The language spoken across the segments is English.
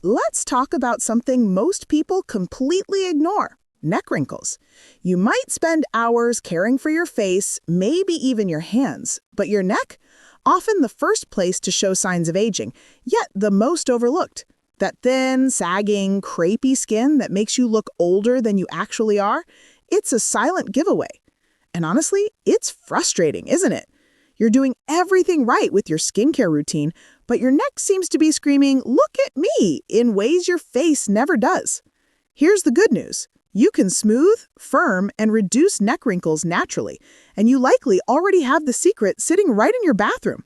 Let's talk about something most people completely ignore: neck wrinkles. You might spend hours caring for your face, maybe even your hands, but your neck? Often the first place to show signs of aging, yet the most overlooked. That thin, sagging, crepey skin that makes you look older than you actually are? It's a silent giveaway. And honestly, it's frustrating, isn't it? You're doing everything right with your skincare routine, but your neck seems to be screaming, "Look at me," in ways your face never does. Here's the good news. You can smooth, firm, and reduce neck wrinkles naturally, and you likely already have the secret sitting right in your bathroom.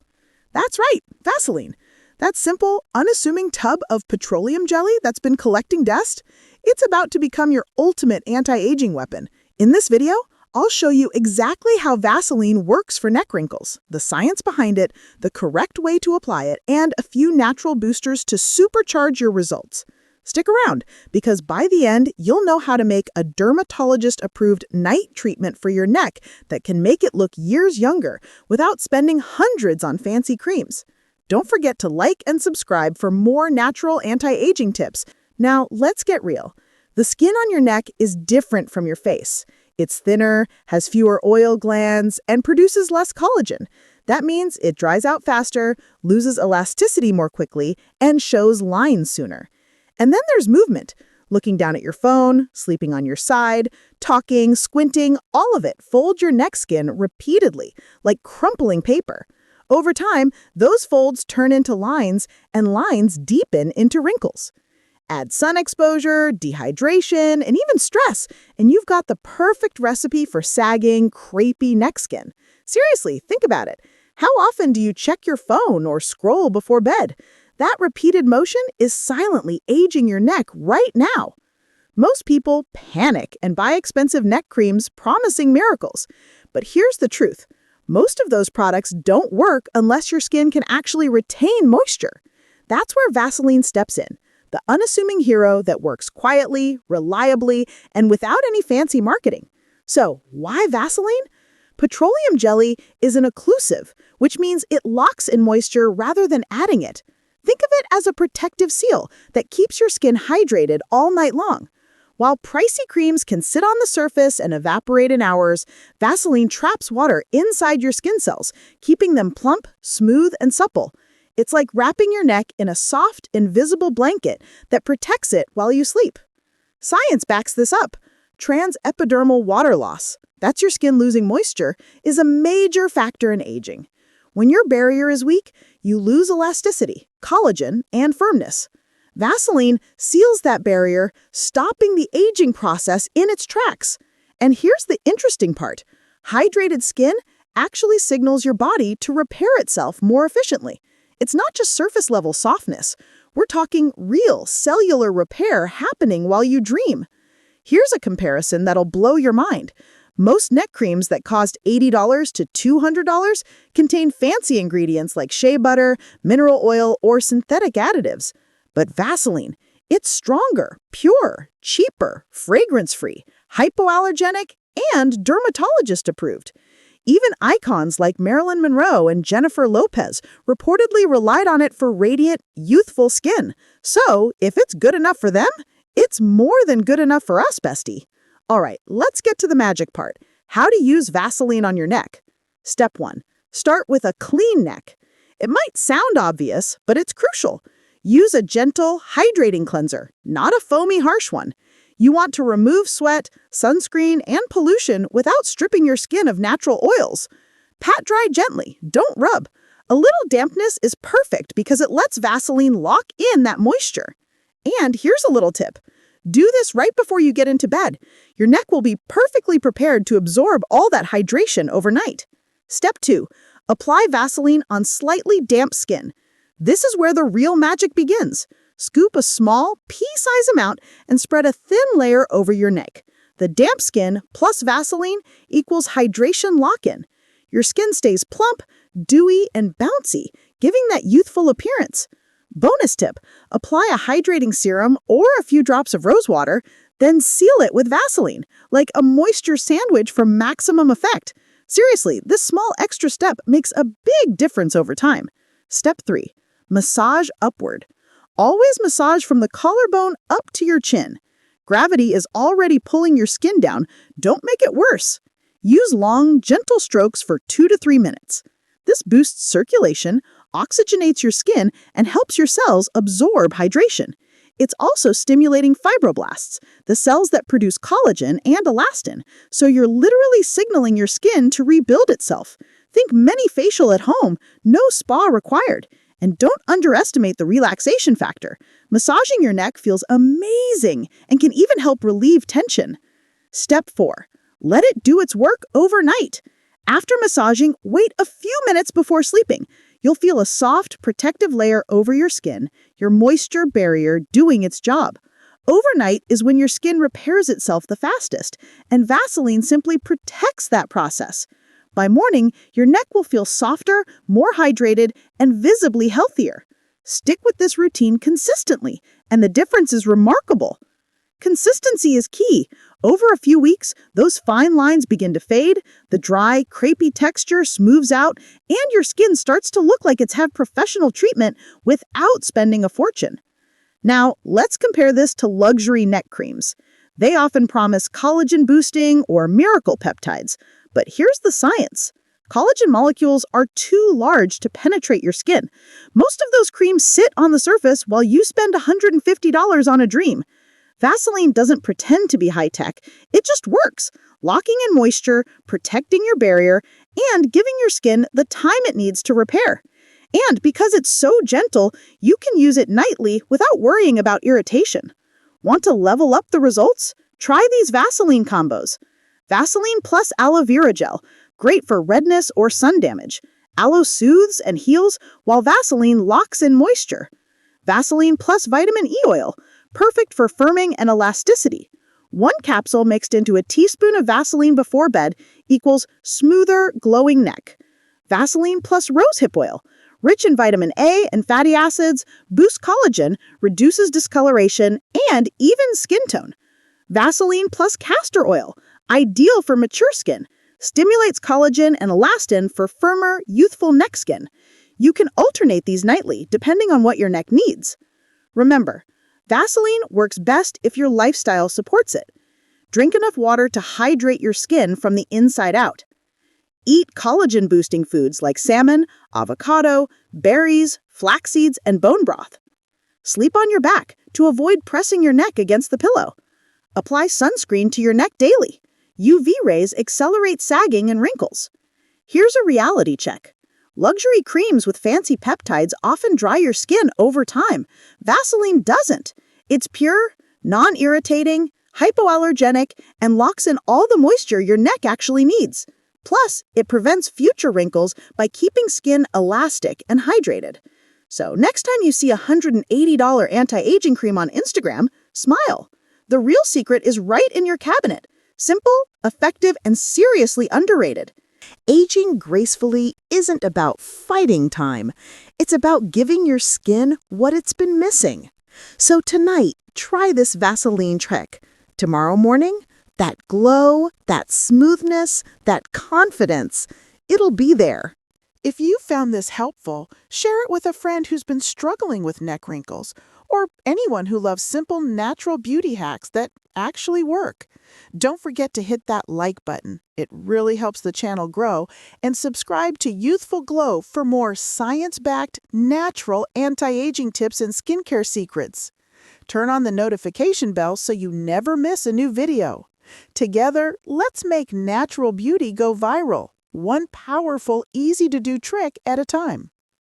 That's right, Vaseline. That simple, unassuming tub of petroleum jelly that's been collecting dust, it's about to become your ultimate anti-aging weapon. In this video, I'll show you exactly how Vaseline works for neck wrinkles, the science behind it, the correct way to apply it, and a few natural boosters to supercharge your results. Stick around, because by the end, you'll know how to make a dermatologist-approved night treatment for your neck that can make it look years younger without spending hundreds on fancy creams. Don't forget to like and subscribe for more natural anti-aging tips. Now, let's get real. The skin on your neck is different from your face. It's thinner, has fewer oil glands, and produces less collagen. That means it dries out faster, loses elasticity more quickly, and shows lines sooner. And then there's movement. Looking down at your phone, sleeping on your side, talking, squinting, all of it folds your neck skin repeatedly, like crumpling paper. Over time, those folds turn into lines, and lines deepen into wrinkles. Add sun exposure, dehydration, and even stress, and you've got the perfect recipe for sagging, crepey neck skin. Seriously, think about it. How often do you check your phone or scroll before bed? That repeated motion is silently aging your neck right now. Most people panic and buy expensive neck creams promising miracles. But here's the truth. Most of those products don't work unless your skin can actually retain moisture. That's where Vaseline steps in. The unassuming hero that works quietly, reliably, and without any fancy marketing. So, why Vaseline? Petroleum jelly is an occlusive, which means it locks in moisture rather than adding it. Think of it as a protective seal that keeps your skin hydrated all night long. While pricey creams can sit on the surface and evaporate in hours, Vaseline traps water inside your skin cells, keeping them plump, smooth, and supple. It's like wrapping your neck in a soft, invisible blanket that protects it while you sleep. Science backs this up. Transepidermal water loss, that's your skin losing moisture, is a major factor in aging. When your barrier is weak, you lose elasticity, collagen, and firmness. Vaseline seals that barrier, stopping the aging process in its tracks. And here's the interesting part. Hydrated skin actually signals your body to repair itself more efficiently. It's not just surface-level softness. We're talking real cellular repair happening while you dream. Here's a comparison that'll blow your mind. Most neck creams that cost $80 to $200 contain fancy ingredients like shea butter, mineral oil, or synthetic additives. But Vaseline, it's stronger, pure, cheaper, fragrance-free, hypoallergenic, and dermatologist-approved. Even icons like Marilyn Monroe and Jennifer Lopez reportedly relied on it for radiant, youthful skin. So, if it's good enough for them, it's more than good enough for us, bestie. All right, let's get to the magic part. How to use Vaseline on your neck. Step 1. Start with a clean neck. It might sound obvious, but it's crucial. Use a gentle, hydrating cleanser, not a foamy, harsh one. You want to remove sweat, sunscreen, and pollution without stripping your skin of natural oils. Pat dry gently, don't rub. A little dampness is perfect because it lets Vaseline lock in that moisture. And here's a little tip. Do this right before you get into bed. Your neck will be perfectly prepared to absorb all that hydration overnight. Step 2. Apply Vaseline on slightly damp skin. This is where the real magic begins. Scoop a small, pea-size amount and spread a thin layer over your neck. The damp skin plus Vaseline equals hydration lock-in. Your skin stays plump, dewy, and bouncy, giving that youthful appearance. Bonus tip, apply a hydrating serum or a few drops of rose water, then seal it with Vaseline, like a moisture sandwich for maximum effect. Seriously, this small extra step makes a big difference over time. Step 3. Massage upward. Always massage from the collarbone up to your chin. Gravity is already pulling your skin down. Don't make it worse. Use long, gentle strokes for 2 to 3 minutes. This boosts circulation, oxygenates your skin, and helps your cells absorb hydration. It's also stimulating fibroblasts, the cells that produce collagen and elastin, so you're literally signaling your skin to rebuild itself. Think mini facial at home, no spa required. And don't underestimate the relaxation factor. Massaging your neck feels amazing and can even help relieve tension. Step 4. Let it do its work overnight. After massaging, wait a few minutes before sleeping. You'll feel a soft, protective layer over your skin, your moisture barrier doing its job. Overnight is when your skin repairs itself the fastest, and Vaseline simply protects that process. By morning, your neck will feel softer, more hydrated, and visibly healthier. Stick with this routine consistently, and the difference is remarkable. Consistency is key. Over a few weeks, those fine lines begin to fade, the dry, crepey texture smooths out, and your skin starts to look like it's had professional treatment without spending a fortune. Now, let's compare this to luxury neck creams. They often promise collagen boosting or miracle peptides, but here's the science. Collagen molecules are too large to penetrate your skin. Most of those creams sit on the surface while you spend $150 on a dream. Vaseline doesn't pretend to be high-tech, it just works, locking in moisture, protecting your barrier, and giving your skin the time it needs to repair. And because it's so gentle, you can use it nightly without worrying about irritation. Want to level up the results? Try these Vaseline combos. Vaseline plus aloe vera gel, great for redness or sun damage. Aloe soothes and heals, while Vaseline locks in moisture. Vaseline plus vitamin E oil, perfect for firming and elasticity. One capsule mixed into a teaspoon of Vaseline before bed equals smoother, glowing neck. Vaseline plus rosehip oil, rich in vitamin A and fatty acids, boosts collagen, reduces discoloration, and even skin tone. Vaseline plus castor oil, ideal for mature skin, stimulates collagen and elastin for firmer, youthful neck skin. You can alternate these nightly, depending on what your neck needs. Remember, Vaseline works best if your lifestyle supports it. Drink enough water to hydrate your skin from the inside out. Eat collagen-boosting foods like salmon, avocado, berries, flax seeds, and bone broth. Sleep on your back to avoid pressing your neck against the pillow. Apply sunscreen to your neck daily. UV rays accelerate sagging and wrinkles. Here's a reality check. Luxury creams with fancy peptides often dry your skin over time. Vaseline doesn't. It's pure, non-irritating, hypoallergenic, and locks in all the moisture your neck actually needs. Plus, it prevents future wrinkles by keeping skin elastic and hydrated. So next time you see a $180 anti-aging cream on Instagram, smile. The real secret is right in your cabinet. Simple, effective, and seriously underrated. Aging gracefully isn't about fighting time. It's about giving your skin what it's been missing. So tonight, try this Vaseline trick. Tomorrow morning, that glow, that smoothness, that confidence, it'll be there. If you found this helpful, share it with a friend who's been struggling with neck wrinkles, or anyone who loves simple, natural beauty hacks that actually work. Don't forget to hit that like button. It really helps the channel grow. And subscribe to Youthful Glow for more science-backed, natural anti-aging tips and skincare secrets. Turn on the notification bell so you never miss a new video. Together, let's make natural beauty go viral, one powerful, easy-to-do trick at a time.